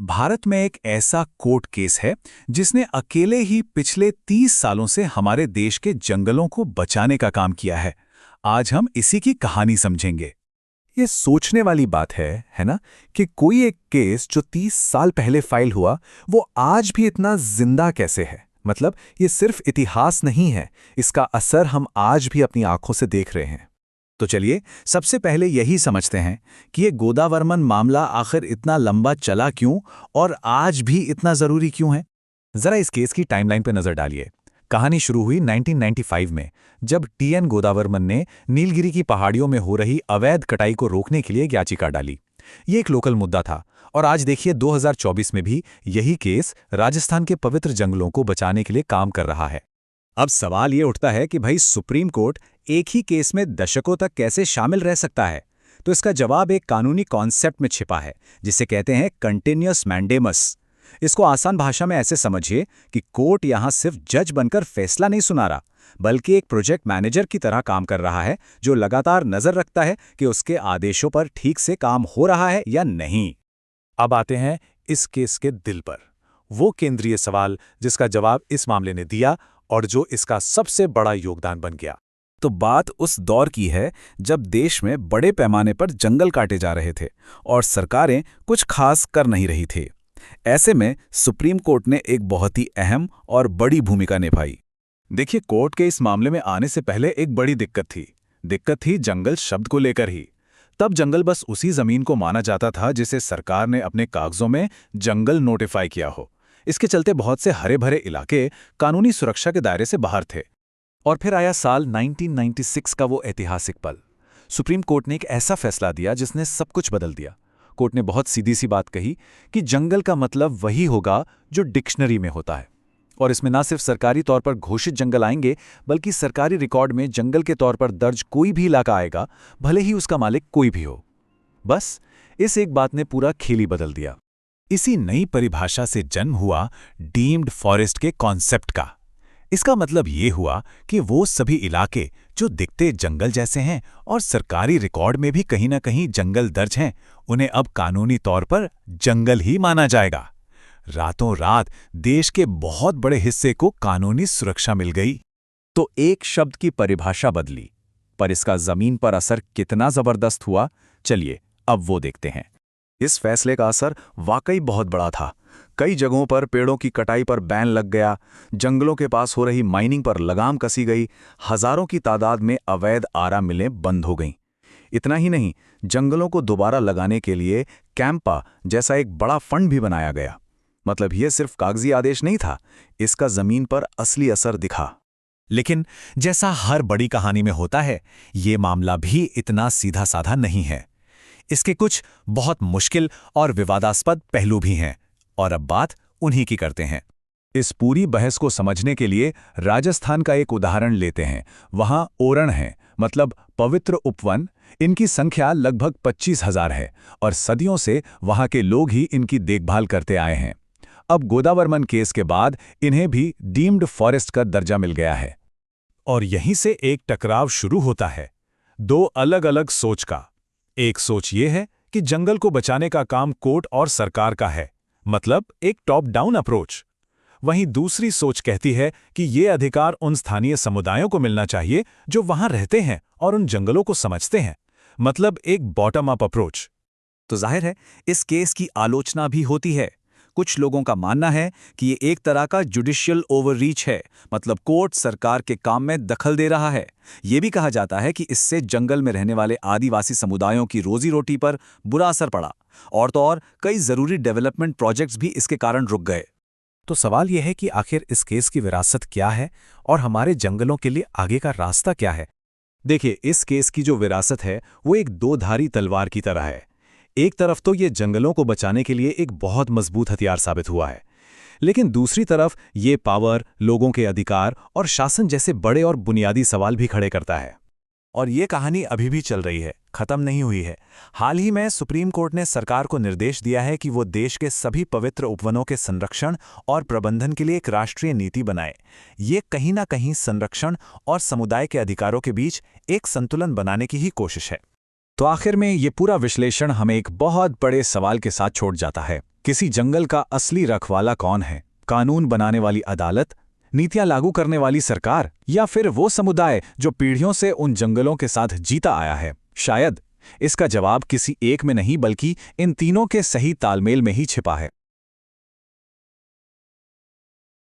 भारत में एक ऐसा कोर्ट केस है जिसने अकेले ही पिछले 30 सालों से हमारे देश के जंगलों को बचाने का काम किया है। आज हम इसी की कहानी समझेंगे। ये सोचने वाली बात है ना, कि कोई एक केस जो 30 साल पहले फाइल हुआ वो आज भी इतना जिंदा कैसे है। मतलब ये सिर्फ इतिहास नहीं है, इसका असर हम आज भी अपनी आंखों से देख रहे हैं। तो चलिए सबसे पहले यही समझते हैं कि ये गोदावरमन मामला आखिर इतना लंबा चला क्यों और आज भी इतना जरूरी क्यों है। जरा इस केस की टाइमलाइन पर नजर डालिए। कहानी शुरू हुई 1995 में, जब टीएन गोदावरमन ने नीलगिरी की पहाड़ियों में हो रही अवैध कटाई को रोकने के लिए एक याचिका डाली। ये एक लोकल मुद्दा था और आज देखिए 2024 में भी यही केस राजस्थान के पवित्र जंगलों को बचाने के लिए काम कर रहा है। अब सवाल ये उठता है कि भाई सुप्रीम कोर्ट एक ही केस में दशकों तक कैसे शामिल रह सकता है। तो इसका जवाब एक कानूनी कॉन्सेप्ट में छिपा है जिसे कहते हैं कंटिन्यूअस मैंडेमस। इसको आसान भाषा में ऐसे समझिए कि कोर्ट यहां सिर्फ जज बनकर फैसला नहीं सुना रहा, बल्कि एक प्रोजेक्ट मैनेजर की तरह काम कर रहा है जो लगातार नजर रखता है कि उसके आदेशों पर ठीक से काम हो रहा है या नहीं। अब आते हैं इस केस के दिल पर, वो केंद्रीय सवाल जिसका जवाब इस मामले ने दिया और जो इसका सबसे बड़ा योगदान बन गया। तो बात उस दौर की है जब देश में बड़े पैमाने पर जंगल काटे जा रहे थे और सरकारें कुछ खास कर नहीं रही थी। ऐसे में सुप्रीम कोर्ट ने एक बहुत ही अहम और बड़ी भूमिका निभाई। देखिए, कोर्ट के इस मामले में आने से पहले एक बड़ी दिक्कत थी जंगल शब्द को लेकर ही। तब जंगल बस उसी जमीन को माना जाता था जिसे सरकार ने अपने कागजों में जंगल नोटिफाई किया हो। इसके चलते बहुत से हरे भरे इलाके कानूनी सुरक्षा के दायरे से बाहर थे। और फिर आया साल 1996 का वो ऐतिहासिक पल। सुप्रीम कोर्ट ने एक ऐसा फैसला दिया जिसने सब कुछ बदल दिया। कोर्ट ने बहुत सीधी सी बात कही कि जंगल का मतलब वही होगा जो डिक्शनरी में होता है। और इसमें ना सिर्फ सरकारी तौर पर घोषित जंगल आएंगे, बल्कि सरकारी रिकॉर्ड में जंगल के तौर पर दर्ज कोई भी इलाका आएगा, भले ही उसका मालिक कोई भी हो। बस इस एक बात ने पूरा खेल ही बदल दिया। इसी नई परिभाषा से जन्म हुआ डीम्ड फॉरेस्ट के कॉन्सेप्ट का। इसका मतलब ये हुआ कि वो सभी इलाके जो दिखते जंगल जैसे हैं और सरकारी रिकॉर्ड में भी कहीं ना कहीं जंगल दर्ज हैं, उन्हें अब कानूनी तौर पर जंगल ही माना जाएगा। रातों रात देश के बहुत बड़े हिस्से को कानूनी सुरक्षा मिल गई। तो एक शब्द की परिभाषा बदली, पर इसका जमीन पर असर कितना जबरदस्त हुआ, चलिए अब वो देखते हैं। इस फैसले का असर वाकई बहुत बड़ा था। कई जगहों पर पेड़ों की कटाई पर बैन लग गया, जंगलों के पास हो रही माइनिंग पर लगाम कसी गई, हजारों की तादाद में अवैध आरा मिलें बंद हो गईं। इतना ही नहीं, जंगलों को दोबारा लगाने के लिए कैंपा जैसा एक बड़ा फंड भी बनाया गया। मतलब ये सिर्फ कागजी आदेश नहीं था, इसका जमीन पर असली असर दिखा। लेकिन जैसा हर बड़ी कहानी में होता है, ये मामला भी इतना सीधा साधा नहीं है। इसके कुछ बहुत मुश्किल और विवादास्पद पहलू भी हैं, और अब बात उन्हीं की करते हैं। इस पूरी बहस को समझने के लिए राजस्थान का एक उदाहरण लेते हैं। वहां ओरण है, मतलब पवित्र उपवन। इनकी संख्या लगभग 25,000 है और सदियों से वहां के लोग ही इनकी देखभाल करते आए हैं। अब गोदावरमन केस के बाद इन्हें भी डीम्ड फॉरेस्ट का दर्जा मिल गया है। और यहीं से एक टकराव शुरू होता है, दो अलग अलग सोच का। एक सोच ये है कि जंगल को बचाने का काम कोर्ट और सरकार का है, मतलब एक टॉप डाउन अप्रोच। वहीं दूसरी सोच कहती है कि ये अधिकार उन स्थानीय समुदायों को मिलना चाहिए जो वहां रहते हैं और उन जंगलों को समझते हैं, मतलब एक बॉटम अप अप्रोच। तो जाहिर है इस केस की आलोचना भी होती है। कुछ लोगों का मानना है कि ये एक तरह का जुडिशियल ओवररीच है, मतलब कोर्ट सरकार के काम में दखल दे रहा है। ये भी कहा जाता है कि इससे जंगल में रहने वाले आदिवासी समुदायों की रोजी रोटी पर बुरा असर पड़ा, और तो और कई जरूरी डेवलपमेंट प्रोजेक्ट्स भी इसके कारण रुक गए। तो सवाल यह है कि आखिर इस केस की विरासत क्या है और हमारे जंगलों के लिए आगे का रास्ता क्या है। देखिए, इस केस की जो विरासत है वो एक दो-धारी तलवार की तरह है। एक तरफ तो ये जंगलों को बचाने के लिए एक बहुत मजबूत हथियार साबित हुआ है, लेकिन दूसरी तरफ ये पावर, लोगों के अधिकार और शासन जैसे बड़े और बुनियादी सवाल भी खड़े करता है। और ये कहानी अभी भी चल रही है, खत्म नहीं हुई है। हाल ही में सुप्रीम कोर्ट ने सरकार को निर्देश दिया है कि वो देश के सभी पवित्र उपवनों के संरक्षण और प्रबंधन के लिए एक राष्ट्रीय नीति बनाए। ये कहीं ना कहीं संरक्षण और समुदाय के अधिकारों के बीच एक संतुलन बनाने की ही कोशिश है। तो आखिर में ये पूरा विश्लेषण हमें एक बहुत बड़े सवाल के साथ छोड़ जाता है किसी जंगल का असली रखवाला कौन है? कानून बनाने वाली अदालत, नीतियां लागू करने वाली सरकार, या फिर वो समुदाय जो पीढ़ियों से उन जंगलों के साथ जीता आया है? शायद इसका जवाब किसी एक में नहीं बल्कि इन तीनों के सही तालमेल में ही छिपा है।